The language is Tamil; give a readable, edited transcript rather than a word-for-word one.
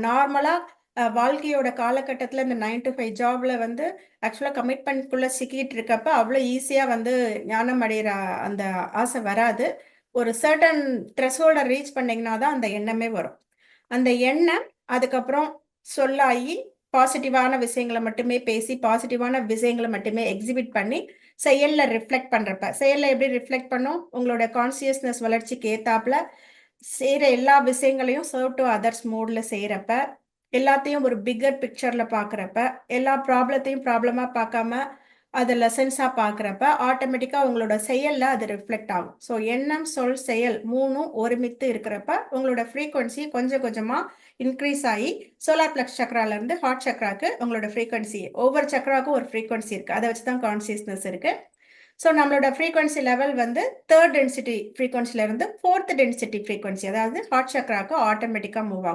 நார்மலா வாழ்க்கையோட காலகட்டத்துல இந்த 9 to 5 ஜாப்ல வந்து ஆக்சுவலா கமிட்மெண்ட்குள்ள சிக்கிட்டு இருக்கப்ப அவ்வளோ ஈஸியா வந்து ஞானம் அடையிற அந்த ஆசை வராது. ஒரு சர்டன் த்ரெஷோல்ட ரீச் பண்ணீங்கன்னா தான் அந்த எண்ணமே வரும். அந்த எண்ணம் அதுக்கப்புறம் சொல்லாகி பாசிட்டிவான விஷயங்கள மட்டுமே பேசி, பாசிட்டிவான விஷயங்கள மட்டுமே எக்ஸிபிட் பண்ணி, செயல்ல ரிஃப்ளெக்ட் பண்றப்ப, செயல்ல எப்படி ரிஃப்ளெக்ட் பண்ணும்? உங்களோட கான்ஷியஸ்னஸ் வளர்ச்சிக்கு ஏத்தாப்ல செய்ற எல்லா விஷயங்களையும் சர்வ் டூ அதர்ஸ் மோட்ல செய்றப்ப, எல்லாத்தையும் ஒரு பிக்கர் பிக்சர்ல பார்க்குறப்ப, எல்லா ப்ராப்ளத்தையும் ப்ராப்ளமா பார்க்காம, அத லெசன்ஸா பார்க்குறப்ப, ஆட்டோமேட்டிக்கா உங்களோட செயல்ல அது ரிஃப்ளெக்ட் ஆகும். ஸோ எண்ணம், சொல், செயல் 3ம் ஒருமித்து இருக்கிறப்ப, உங்களோட ஃப்ரீக்வன்சி கொஞ்சம் கொஞ்சமா இன்க்ரீஸ் ஆயி, சோலார் பிளெக்ஸ் சக்ராலருந்து ஹார்ட் சக்ராக்கு உங்களோட ஃப்ரீக்வன்சி ஒவ்வொரு சக்ராவுக்கும் ஒரு ஃப்ரீக்வன்சி இருக்கு. அத வச்சு தான் கான்ஷியஸ்னஸ் இருக்கு. ஸோ நம்மளோட ஃப்ரீக்வன்சி லெவல் வந்து 3rd டென்சிட்டி ஃப்ரீக்வன்சில இருந்து 4th டென்சிட்டி ஃப்ரீக்வன்சி, அதாவது ஹார்ட் சக்ராக்கு ஆட்டோமேட்டிக்கா மூவ் ஆகும்.